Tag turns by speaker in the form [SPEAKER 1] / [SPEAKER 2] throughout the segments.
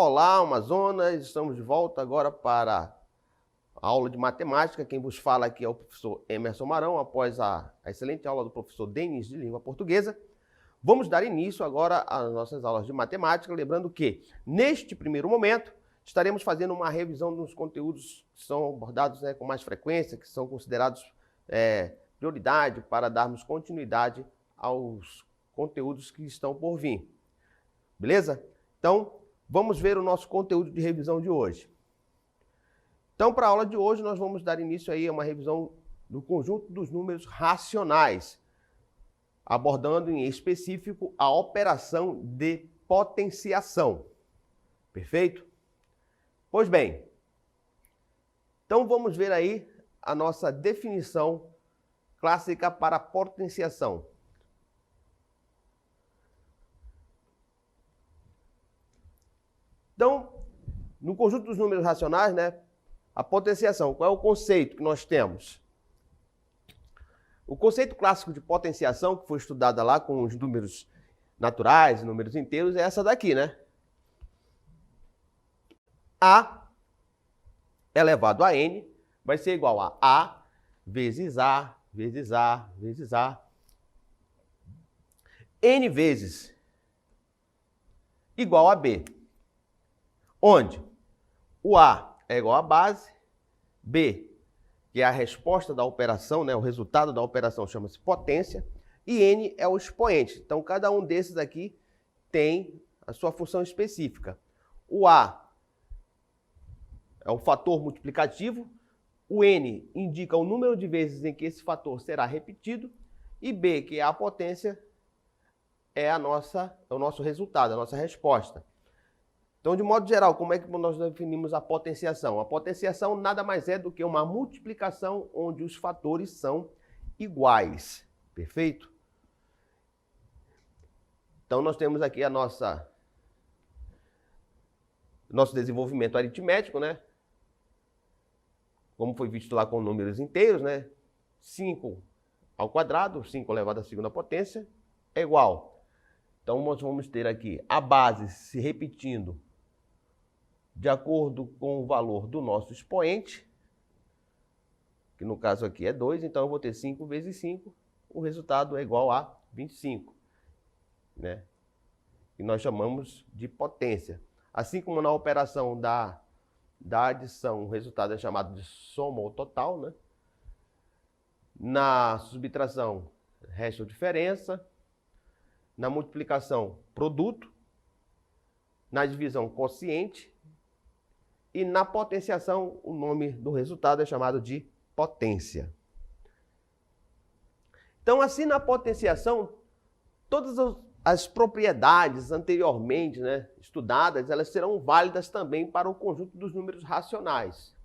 [SPEAKER 1] Olá, Amazonas! Estamos de volta agora para a aula de matemática. Quem vos fala aqui é o professor Emerson Marão, após a excelente aula do professor Denis de Língua Portuguesa. Vamos dar início agora às nossas aulas de matemática, lembrando que, neste primeiro momento, estaremos fazendo uma revisão dos conteúdos que são abordados com mais frequência, que são considerados prioridade para darmos continuidade aos conteúdos que estão por vir. Beleza? Então, vamos ver o nosso conteúdo de revisão de hoje. Então, para a aula de hoje, nós vamos dar início aí a uma revisão do conjunto dos números racionais, abordando em específico a operação de potenciação. Perfeito? Pois bem, então vamos ver aí a nossa definição clássica para potenciação. Então, no conjunto dos números racionais, a potenciação, qual é o conceito que nós temos? O conceito clássico de potenciação, que foi estudado lá com os números naturais, números inteiros, é essa daqui, A elevado a N vai ser igual a A vezes A, vezes A, vezes A. N vezes igual a B. Onde o A é igual a base, B, que é a resposta da operação, o resultado da operação chama-se potência, e N é o expoente. Então, cada um desses aqui tem a sua função específica. O A é o fator multiplicativo, o N indica o número de vezes em que esse fator será repetido, e B, que é a potência, é o nosso resultado, a nossa resposta. Então, de modo geral, como é que nós definimos a potenciação? A potenciação nada mais é do que uma multiplicação onde os fatores são iguais. Perfeito? Então, nós temos aqui nosso desenvolvimento aritmético, como foi visto lá com números inteiros, 5 ao quadrado, 5 elevado à segunda potência, é igual. Então, nós vamos ter aqui a base se repetindo de acordo com o valor do nosso expoente, que no caso aqui é 2, então eu vou ter 5 vezes 5, o resultado é igual a 25, que nós chamamos de potência. Assim como na operação da adição, o resultado é chamado de soma ou total, Na subtração, resta ou diferença. Na multiplicação, produto. Na divisão, quociente. E na potenciação, o nome do resultado é chamado de potência. Então, assim, na potenciação, todas as propriedades anteriormente estudadas, elas serão válidas também para o conjunto dos números racionais.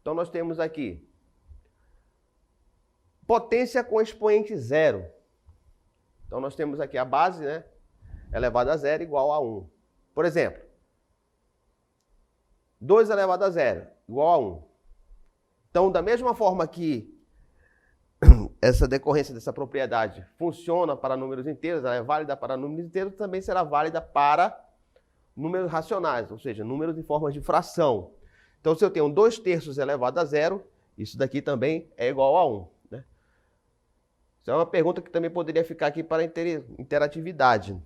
[SPEAKER 1] Então, nós temos aqui potência com expoente zero. Então, nós temos aqui a base elevado a zero igual a 1. Por exemplo, 2 elevado a zero igual a 1. Então, da mesma forma que essa decorrência dessa propriedade funciona para números inteiros, ela é válida para números inteiros, também será válida para números racionais, ou seja, números em forma de fração. Então, se eu tenho 2/3 elevado a zero, isso daqui também é igual a 1. Isso é uma pergunta que também poderia ficar aqui para interatividade.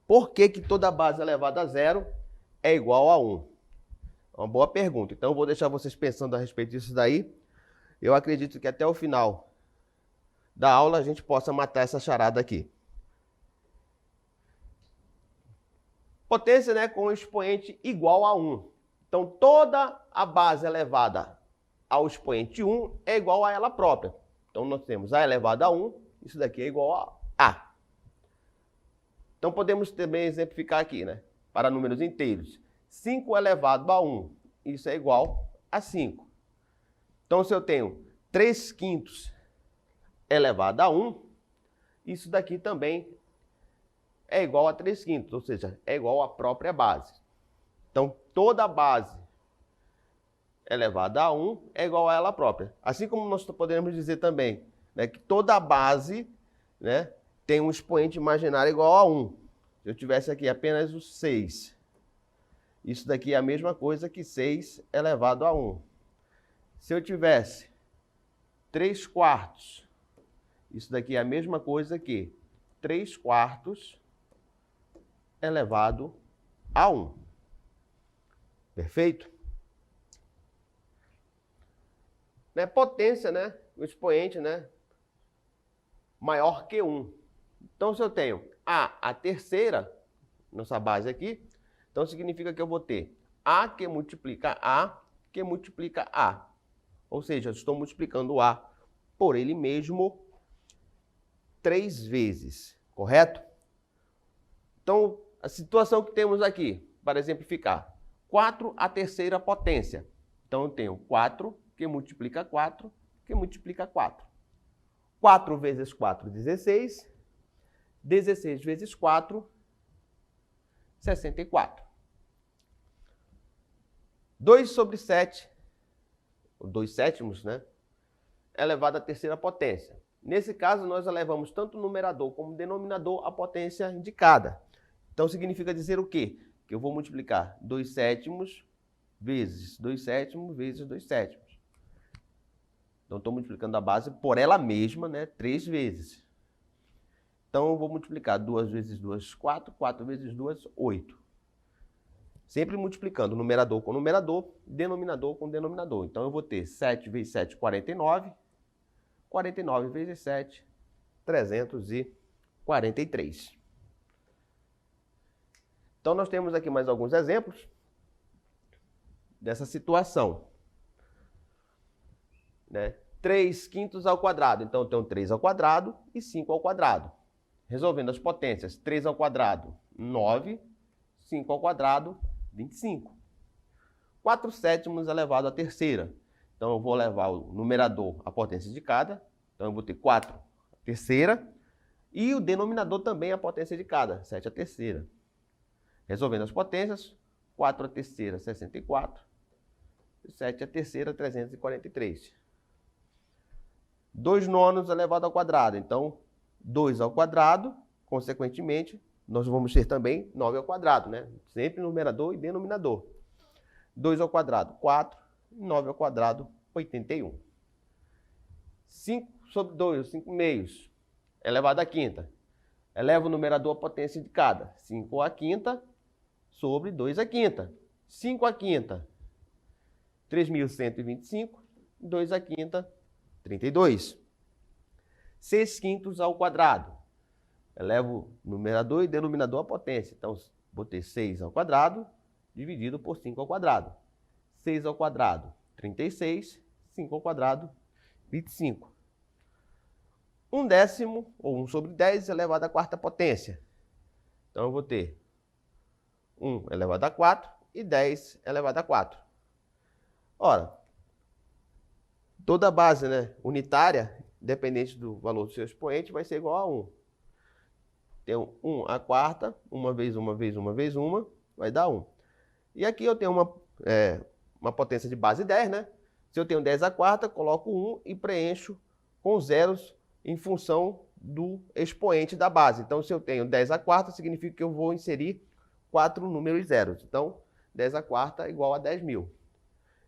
[SPEAKER 1] Por que toda base elevada a zero é igual a 1? É uma boa pergunta. Então, eu vou deixar vocês pensando a respeito disso daí. Eu acredito que até o final da aula a gente possa matar essa charada aqui. Potência com expoente igual a 1. Então, toda a base elevada ao expoente 1 é igual a ela própria. Então, nós temos A elevado a 1, isso daqui é igual a A. Então, podemos também exemplificar aqui, para números inteiros. 5 elevado a 1, isso é igual a 5. Então, se eu tenho 3/5 elevado a 1, isso daqui também é igual a 3/5, ou seja, é igual à própria base. Então, toda a base elevada a 1 é igual a ela própria. Assim como nós podemos dizer também que toda a base tem um expoente imaginário igual a 1. Se eu tivesse aqui apenas o 6 isso daqui é a mesma coisa que 6 elevado a 1. Se eu tivesse 3 quartos, isso daqui é a mesma coisa que 3 quartos elevado a 1. Perfeito? Né? Potência, né? O expoente, né? Maior que 1. Então, se eu tenho a terceira, nossa base aqui, então significa que eu vou ter A que multiplica A, que multiplica A. Ou seja, eu estou multiplicando A por ele mesmo 3 vezes, correto? Então, a situação que temos aqui, para exemplificar, 4 a terceira potência. Então, eu tenho 4 que multiplica 4, que multiplica 4. 4 vezes 4, 16. 16 vezes 4, 64. 2 sobre 7, 2 sétimos, né? Elevado à terceira potência. Nesse caso, nós elevamos tanto o numerador como o denominador à potência indicada. Então, significa dizer o quê? Que eu vou multiplicar 2 sétimos vezes 2 sétimos vezes 2 sétimos. Então, estou multiplicando a base por ela mesma, né? 3 vezes. Então, eu vou multiplicar 2 vezes 2, 4. 4 vezes 2, 8. Sempre multiplicando numerador com numerador, denominador com denominador. Então, eu vou ter 7 vezes 7, 49. 49 vezes 7, 343. Então, nós temos aqui mais alguns exemplos dessa situação. Né? 3 quintos ao quadrado. Então, eu tenho 3 ao quadrado e 5 ao quadrado. Resolvendo as potências, 3 ao quadrado, 9. 5 ao quadrado, 25. 4 sétimos elevado à terceira. Então, eu vou levar o numerador à potência indicada. Então, eu vou ter 4 à terceira. E o denominador também à potência indicada, 7 à terceira. Resolvendo as potências, 4 à terceira, 64. E 7 à terceira, 343. 2 nonos elevado ao quadrado. Então, 2 ao quadrado, consequentemente, nós vamos ter também 9 ao quadrado, né? Sempre numerador e denominador. 2 ao quadrado, 4. 9 ao quadrado, 81. 5 sobre 2, 5 meios, elevado à quinta. Eleva o numerador à potência indicada. 5 à quinta sobre 2 à quinta. 5 à quinta, 3.125. 2 à quinta, 32. 6 quintos ao quadrado. Elevo o numerador e denominador à potência. Então, vou ter 6 ao quadrado dividido por 5 ao quadrado. 6 ao quadrado, 36. 5 ao quadrado, 25. 1 décimo, ou 1 sobre 10, elevado à quarta potência. Então, eu vou ter 1 elevado a 4 e 10 elevado a 4. Ora, toda base, né, unitária, independente do valor do seu expoente, vai ser igual a 1. Tenho 1 à quarta, 1 vezes 1 vezes 1 vezes 1, vai dar 1. E aqui eu tenho uma potência de base 10, né? Se eu tenho 10 à quarta, coloco 1 e preencho com zeros em função do expoente da base. Então, se eu tenho 10 à quarta, significa que eu vou inserir 4 números zeros. Então, 10 à quarta é igual a 10.000.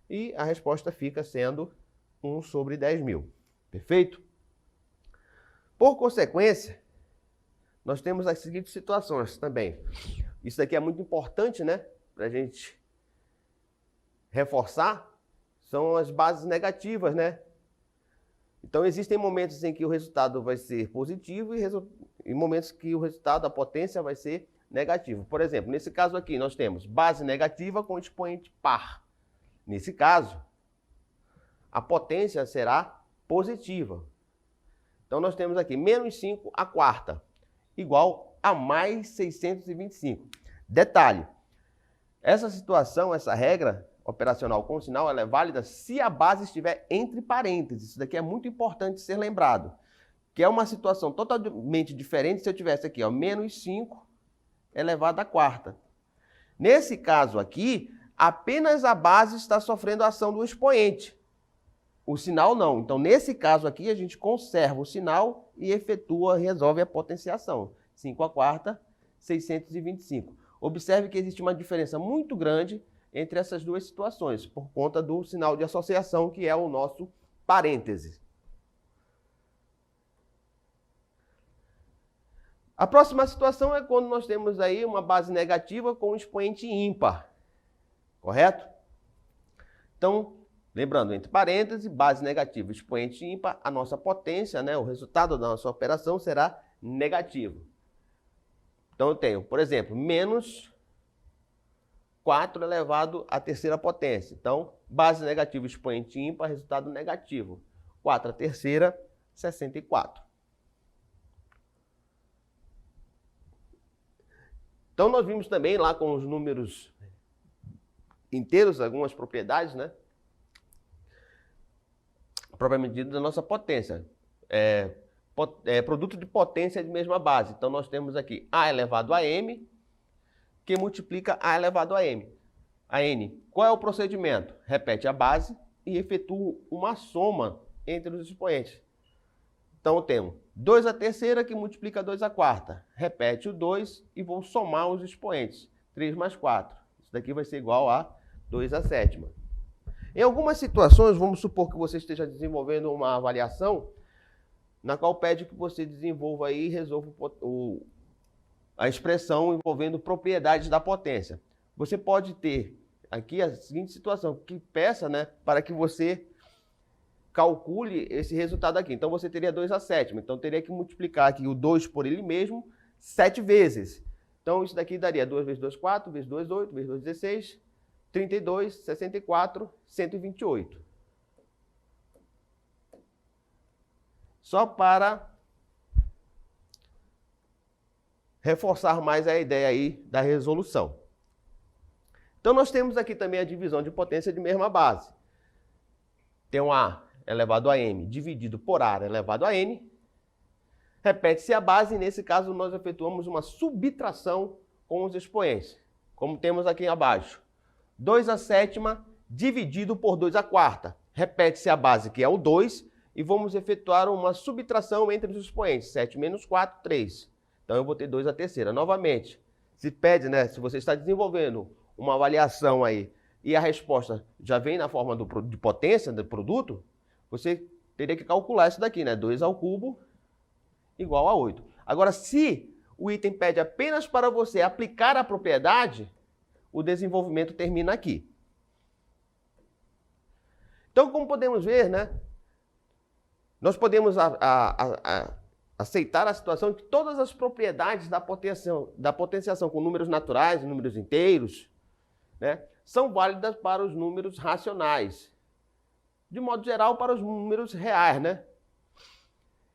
[SPEAKER 1] E a resposta fica sendo 1 sobre 10.000. Perfeito? Por consequência, nós temos as seguintes situações também. Isso daqui é muito importante, né? Para a gente reforçar, são as bases negativas, né? Então, existem momentos em que o resultado vai ser positivo e momentos que o resultado, a potência, vai ser negativo. Por exemplo, nesse caso aqui, nós temos base negativa com expoente par. Nesse caso, a potência será positiva. Então, nós temos aqui menos 5 à quarta, igual a mais 625. Detalhe, essa situação, essa regra operacional com sinal, ela é válida se a base estiver entre parênteses. Isso daqui é muito importante ser lembrado, que é uma situação totalmente diferente se eu tivesse aqui, ó, menos 5 elevado à quarta. Nesse caso aqui, apenas a base está sofrendo a ação do expoente. O sinal não. Então, nesse caso aqui, a gente conserva o sinal e resolve a potenciação. 5 à quarta, 625. Observe que existe uma diferença muito grande entre essas duas situações, por conta do sinal de associação, que é o nosso parêntese. A próxima situação é quando nós temos aí uma base negativa com um expoente ímpar, correto? Então, lembrando, entre parênteses, base negativa, expoente ímpar, a nossa potência, né, o resultado da nossa operação será negativo. Então eu tenho, por exemplo, menos 4 elevado à terceira potência. Então, base negativa, expoente ímpar, resultado negativo. 4 à terceira, 64. Então, nós vimos também lá com os números inteiros, algumas propriedades, né? Propriamente dito, da nossa potência. Produto de potência de mesma base. Então, nós temos aqui A elevado a M, que multiplica A elevado a M. A N. Qual é o procedimento? Repete a base e efetua uma soma entre os expoentes. Então, temos 2 à terceira que multiplica 2 à quarta. Repete o 2 e vou somar os expoentes. 3 mais 4. Isso daqui vai ser igual a 2 à sétima. Em algumas situações, vamos supor que você esteja desenvolvendo uma avaliação na qual pede que você desenvolva aí e resolva a expressão envolvendo propriedades da potência. Você pode ter aqui a seguinte situação, que peça, né, para que você calcule esse resultado aqui. Então, você teria 2 à sétima. Então, teria que multiplicar aqui o 2 por ele mesmo 7 vezes. Então, isso daqui daria 2 vezes 2, 4, vezes 2, 8, vezes 2, 16, 32, 64, 128. Só para reforçar mais a ideia aí da resolução. Então, nós temos aqui também a divisão de potência de mesma base. Tem um A elevado a M dividido por A elevado a N. Repete-se a base e, nesse caso, nós efetuamos uma subtração com os expoentes. Como temos aqui abaixo. 2 à sétima dividido por 2 à quarta. Repete-se a base, que é o 2, e vamos efetuar uma subtração entre os expoentes. 7 menos 4, 3. Então, eu vou ter 2 à terceira. Novamente, se pede, né, se você está desenvolvendo uma avaliação aí e a resposta já vem na forma de potência do produto, você teria que calcular isso daqui, né? 2 ao cubo igual a 8. Agora, se o item pede apenas para você aplicar a propriedade, o desenvolvimento termina aqui. Então, como podemos ver, né? Nós podemos aceitar a situação que todas as propriedades da potenciação com números naturais e números inteiros, né, são válidas para os números racionais. De modo geral, para os números reais, né?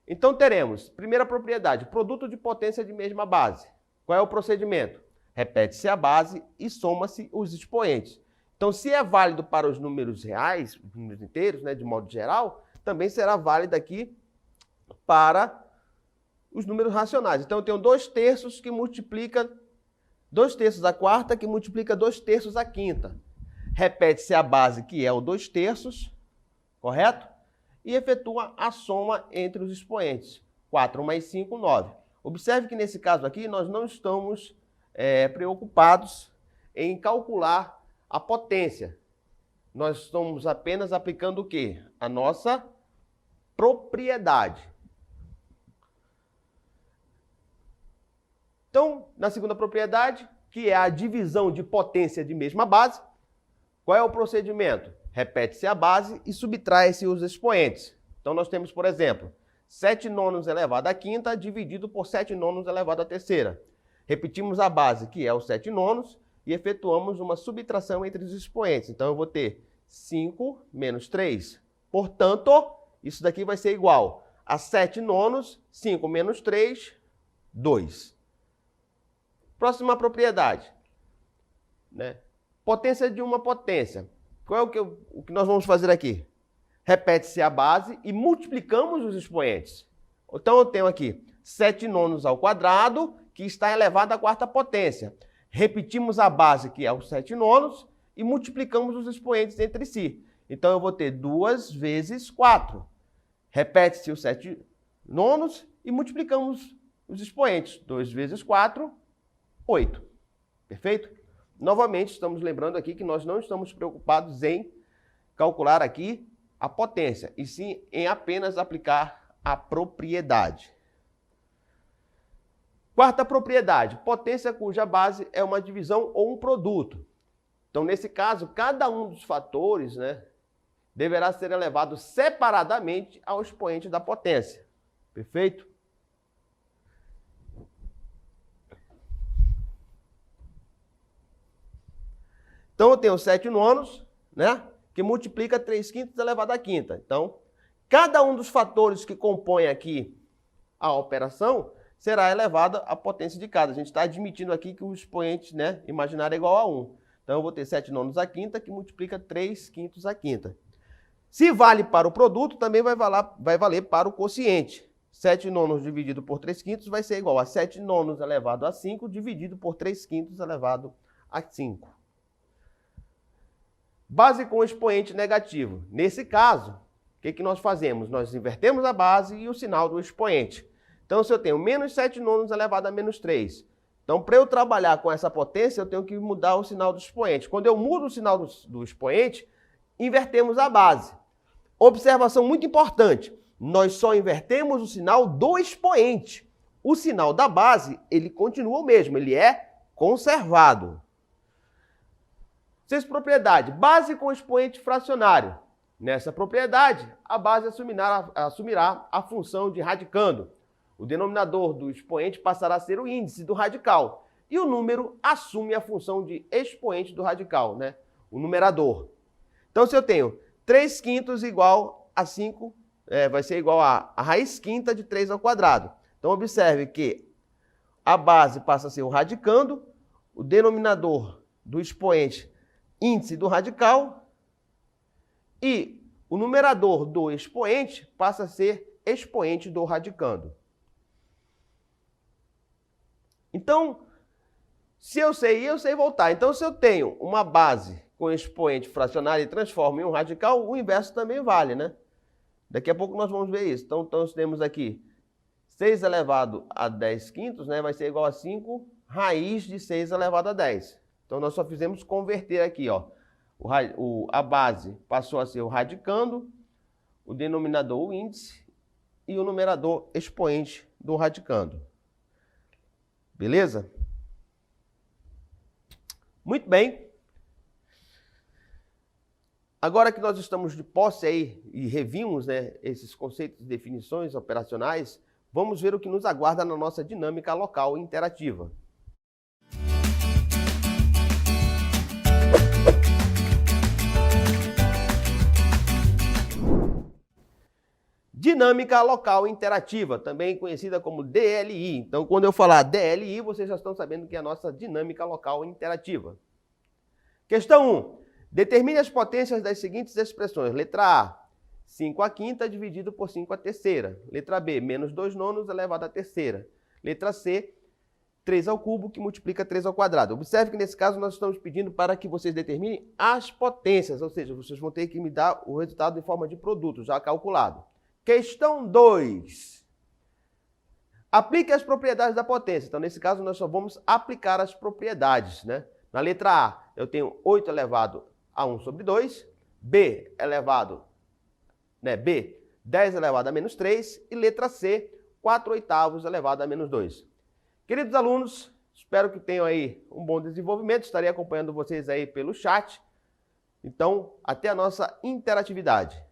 [SPEAKER 1] Então, teremos, primeira propriedade, produto de potência de mesma base. Qual é o procedimento? Repete-se a base e soma-se os expoentes. Então, se é válido para os números reais, os números inteiros, né, de modo geral, também será válido aqui para os números racionais. Então, eu tenho 2/3 que multiplica 2/3 à quarta, que multiplica 2/3 à quinta. Repete-se a base, que é o 2/3, correto? E efetua a soma entre os expoentes. 4 mais 5, 9. Observe que nesse caso aqui nós não estamos preocupados em calcular a potência. Nós estamos apenas aplicando o quê? A nossa propriedade. Então, na segunda propriedade, que é a divisão de potência de mesma base, qual é o procedimento? Repete-se a base e subtrai-se os expoentes. Então, nós temos, por exemplo, 7/9 elevado à quinta dividido por 7/9 elevado à terceira. Repetimos a base, que é o 7/9, e efetuamos uma subtração entre os expoentes. Então, eu vou ter 5 menos 3. Portanto, isso daqui vai ser igual a 7/9, 5 menos 3, 2. Próxima propriedade, né? Potência de uma potência. Qual é o que nós vamos fazer aqui? Repete-se a base e multiplicamos os expoentes. Então, eu tenho aqui 7/9 ao quadrado, que está elevado à quarta potência. Repetimos a base, que é o 7/9, e multiplicamos os expoentes entre si. Então, eu vou ter 2 vezes 4. Repete-se o 7/9 e multiplicamos os expoentes. 2 vezes 4, 8. Perfeito? Novamente, estamos lembrando aqui que nós não estamos preocupados em calcular aqui a potência, e sim em apenas aplicar a propriedade. Quarta propriedade, potência cuja base é uma divisão ou um produto. Então, nesse caso, cada um dos fatores, né, deverá ser elevado separadamente ao expoente da potência. Perfeito? Então, eu tenho 7 nonos, né, que multiplica 3/5 elevado à quinta. Então, cada um dos fatores que compõem aqui a operação será elevado à potência de cada. A gente está admitindo aqui que o expoente, né, imaginário é igual a 1. Então, eu vou ter 7 nonos à quinta, que multiplica 3/5 à quinta. Se vale para o produto, também vai valer para o quociente. 7 nonos dividido por 3/5 vai ser igual a 7 nonos elevado a 5 dividido por 3/5 elevado a 5. Base com expoente negativo. Nesse caso, o que nós fazemos? Nós invertemos a base e o sinal do expoente. Então, se eu tenho menos 7 nonos elevado a menos 3, então, para eu trabalhar com essa potência, eu tenho que mudar o sinal do expoente. Quando eu mudo o sinal do expoente, invertemos a base. Observação muito importante, nós só invertemos o sinal do expoente. O sinal da base, ele continua o mesmo, ele é conservado. Sexta propriedade, base com expoente fracionário. Nessa propriedade, a base assumirá a função de radicando. O denominador do expoente passará a ser o índice do radical. E o número assume a função de expoente do radical, né? O numerador. Então, se eu tenho 3/5 igual a 5, vai ser igual a raiz quinta de 3 ao quadrado. Então, observe que a base passa a ser o radicando, o denominador do expoente, índice do radical, e o numerador do expoente passa a ser expoente do radicando. Então, se eu sei ir, eu sei voltar. Então, se eu tenho uma base com expoente fracionário e transformo em um radical, o inverso também vale, né? Daqui a pouco nós vamos ver isso. Então nós temos aqui 6 elevado a 10/5, né? Vai ser igual a 5 raiz de 6 elevado a 10. Então nós só fizemos converter aqui, ó. A base passou a ser o radicando, o denominador o índice e o numerador expoente do radicando. Beleza? Muito bem. Agora que nós estamos de posse aí e revimos, né, esses conceitos e definições operacionais, vamos ver o que nos aguarda na nossa dinâmica local interativa. Dinâmica local interativa, também conhecida como DLI. Então, quando eu falar DLI, vocês já estão sabendo que é a nossa dinâmica local interativa. Questão 1. Determine as potências das seguintes expressões. Letra A, 5/5 dividido por 5/3. Letra B, menos 2 nonos elevado à terceira. Letra C, 3 ao cubo, que multiplica 3 ao quadrado. Observe que nesse caso nós estamos pedindo para que vocês determinem as potências, ou seja, vocês vão ter que me dar o resultado em forma de produto, já calculado. Questão 2. Aplique as propriedades da potência. Então, nesse caso, nós só vamos aplicar as propriedades, né? Na letra A, eu tenho 8 elevado a 1 sobre 2. B elevado, né? B, 10 elevado a menos 3. E letra C, 4/8 elevado a menos 2. Queridos alunos, espero que tenham aí um bom desenvolvimento. Estarei acompanhando vocês aí pelo chat. Então, até a nossa interatividade.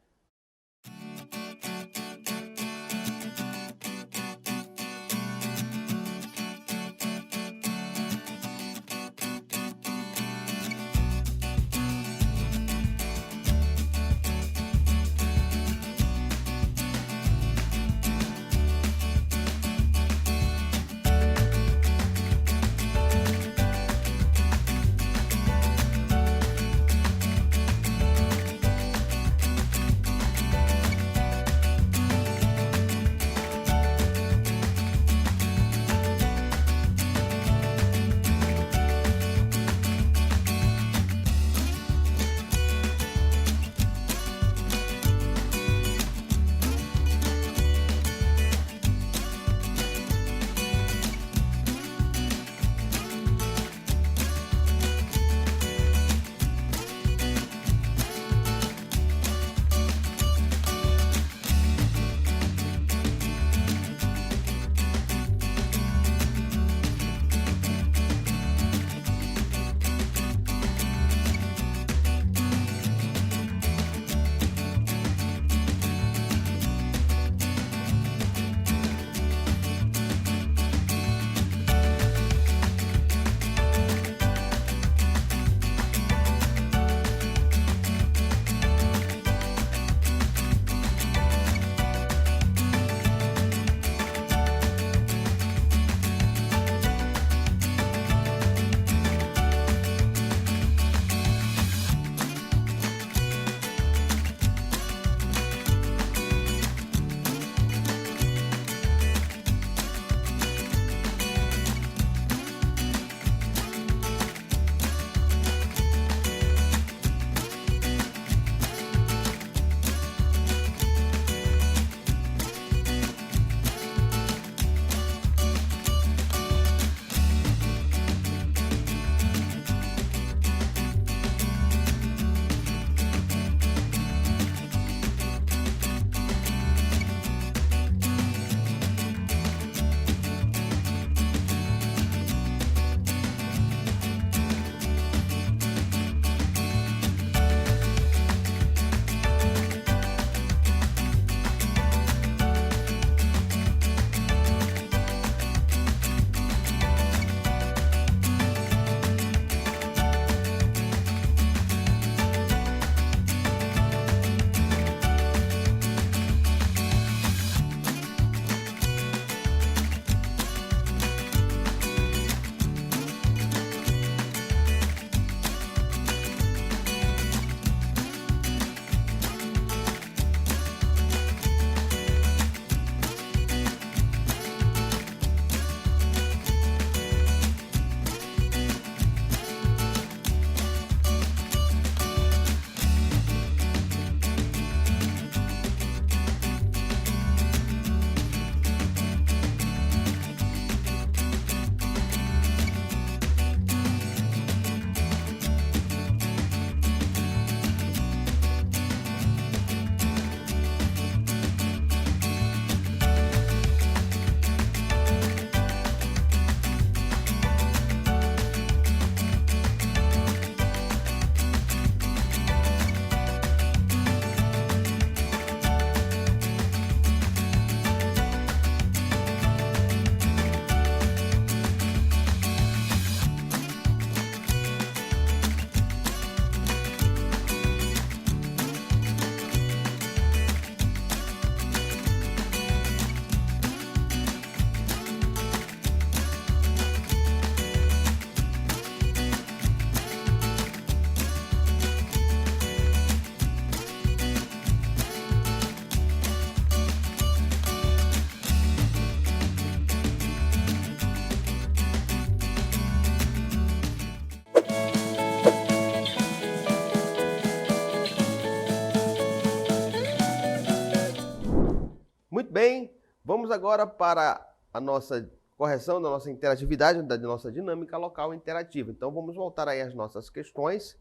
[SPEAKER 1] Muito bem, vamos agora para a nossa correção da nossa interatividade, da nossa dinâmica local interativa. Então vamos voltar aí às nossas questões,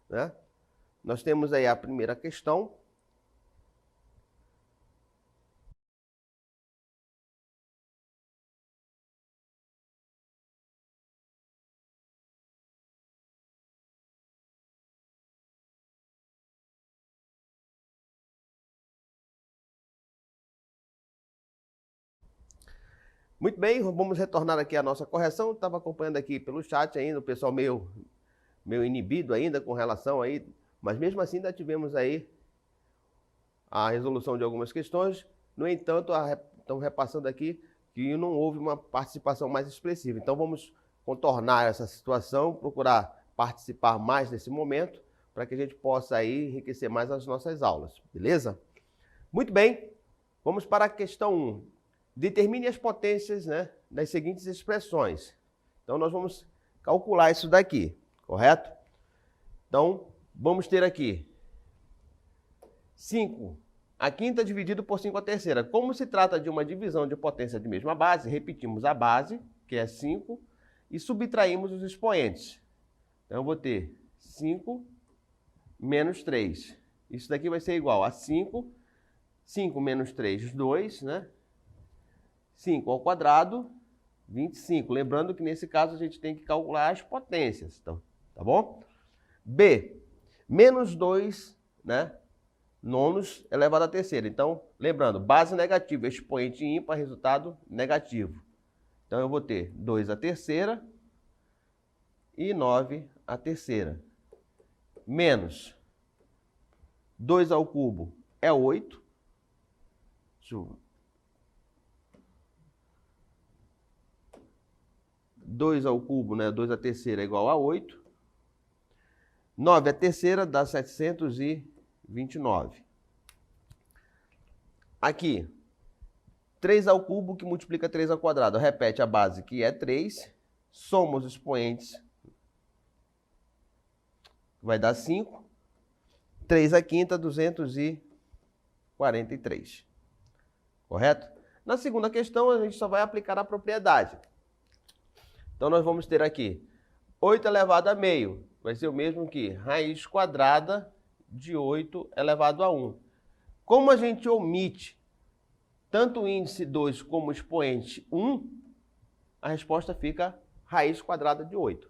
[SPEAKER 1] né? Nós temos aí a primeira questão. Muito bem, vamos retornar aqui à nossa correção. Estava acompanhando aqui pelo chat ainda, o pessoal meio inibido ainda com relação aí, mas mesmo assim ainda tivemos aí a resolução de algumas questões. No entanto, estamos repassando aqui que não houve uma participação mais expressiva. Então vamos contornar essa situação, procurar participar mais nesse momento, para que a gente possa aí enriquecer mais as nossas aulas, beleza? Muito bem, vamos para a questão 1. Determine as potências, né, das seguintes expressões. Então nós vamos calcular isso daqui, correto? Então vamos ter aqui 5 a quinta dividido por 5 a terceira. Como se trata de uma divisão de potência de mesma base, repetimos a base, que é 5, e subtraímos os expoentes. Então eu vou ter 5 menos 3. Isso daqui vai ser igual a 5. 5 menos 3, 2, né? 5 ao quadrado, 25. Lembrando que nesse caso a gente tem que calcular as potências, então, tá bom? B, menos 2, né? Nonos elevado à terceira. Então, lembrando, base negativa, expoente ímpar, resultado negativo. Então, eu vou ter 2 à terceira e 9 à terceira. Menos 2 ao cubo é 8. Deixa eu... 2 ao cubo, né? 2 à terceira é igual a 8. 9 à terceira dá 729. Aqui, 3 ao cubo que multiplica 3 ao quadrado. Repete a base, que é 3. Soma os expoentes. Vai dar 5. 3 à quinta, 243. Correto? Na segunda questão, a gente só vai aplicar a propriedade. Então, nós vamos ter aqui 8 elevado a meio. Vai ser o mesmo que raiz quadrada de 8 elevado a 1. Como a gente omite tanto o índice 2 como o expoente 1, a resposta fica raiz quadrada de 8.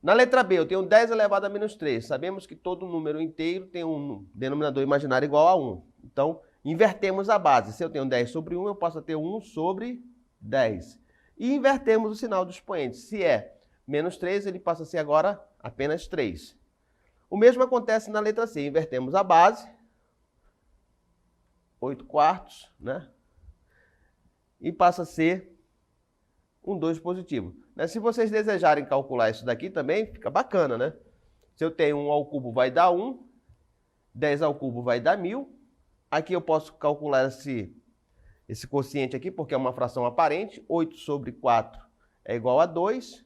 [SPEAKER 1] Na letra B, eu tenho 10 elevado a menos 3. Sabemos que todo número inteiro tem um denominador imaginário igual a 1. Então, invertemos a base. Se eu tenho 10 sobre 1, eu posso ter 1 sobre 10. E invertemos o sinal do expoente. Se é menos 3, ele passa a ser agora apenas 3. O mesmo acontece na letra C. Invertemos a base, 8 quartos, né? E passa a ser um 2 positivo. Se vocês desejarem calcular isso daqui também, fica bacana, né? Se eu tenho 1 ao cubo vai dar 1, 10 ao cubo vai dar 1000. Aqui eu posso calcular esse quociente aqui, porque é uma fração aparente. 8 sobre 4 é igual a 2.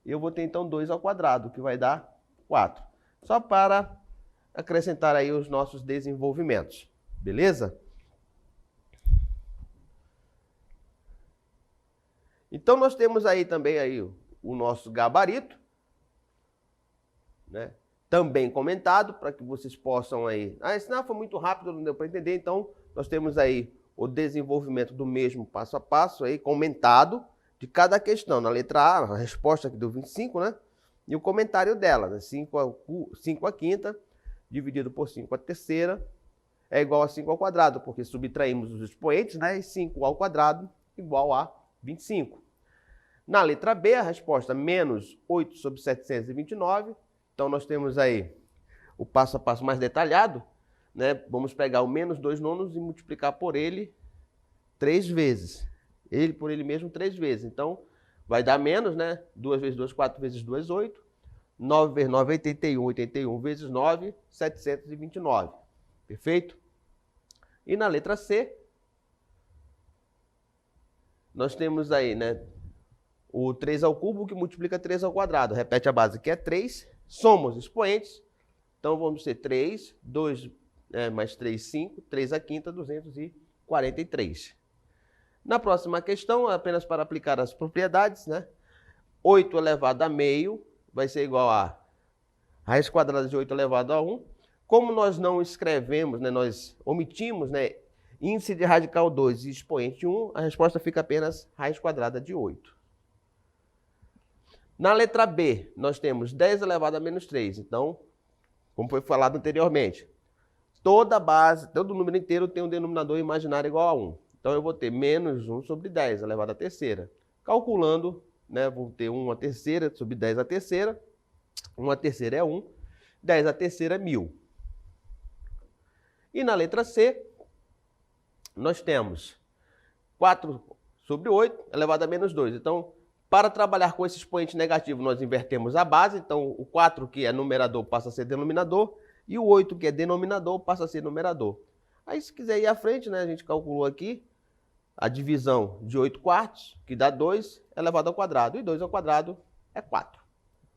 [SPEAKER 1] E eu vou ter, então, 2 ao quadrado, que vai dar 4. Só para acrescentar aí os nossos desenvolvimentos. Beleza? Então, nós temos aí também aí o nosso gabarito, né? Também comentado, para que vocês possam aí... esse não foi muito rápido, não deu para entender. Então, nós temos aí o desenvolvimento do mesmo passo a passo aí, comentado, de cada questão. Na letra A, a resposta que deu 25, né? E o comentário dela, né? 5 à quinta, dividido por 5 à terceira, é igual a 5 ao quadrado, porque subtraímos os expoentes, né? E 5 ao quadrado igual a 25. Na letra B, a resposta menos 8 sobre 729. Então, nós temos aí o passo a passo mais detalhado, né? Vamos pegar o menos 2 nonos e multiplicar por ele 3 vezes. Ele por ele mesmo 3 vezes. Então, vai dar menos, né? 2 vezes 2, 4 vezes 2, 8. 9 vezes 9, 81. 81 vezes 9, 729. Perfeito? E na letra C, nós temos aí, né? O 3 ao cubo que multiplica 3 ao quadrado. Repete a base, que é 3. Soma os expoentes. Então, vamos ter 3, 2 mais 3, 5. 3 à quinta, 243. 43. Na próxima questão, apenas para aplicar as propriedades, né? 8 elevado a meio vai ser igual a raiz quadrada de 8 elevado a 1. Como nós não escrevemos, né, nós omitimos, né, índice de radical 2 e expoente 1, a resposta fica apenas raiz quadrada de 8. Na letra B, nós temos 10 elevado a menos 3. Então, como foi falado anteriormente, toda base, todo número inteiro tem um denominador imaginário igual a 1. Então, eu vou ter menos 1 sobre 10 elevado à terceira. Calculando, né, vou ter 1 à terceira sobre 10 à terceira. 1 à terceira é 1. 10 à terceira é 1000. E na letra C, nós temos 4 sobre 8 elevado a menos 2. Então, para trabalhar com esse expoente negativo, nós invertemos a base. Então, o 4, que é numerador, passa a ser denominador. E o 8, que é denominador, passa a ser numerador. Aí, se quiser ir à frente, né, a gente calculou aqui a divisão de 8 quartos, que dá 2 elevado ao quadrado. E 2 ao quadrado é 4.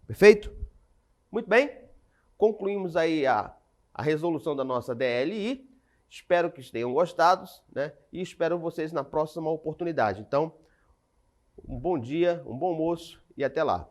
[SPEAKER 1] Perfeito? Muito bem. Concluímos aí a resolução da nossa DLI. Espero que tenham gostado, né? E espero vocês na próxima oportunidade. Então, um bom dia, um bom almoço e até lá.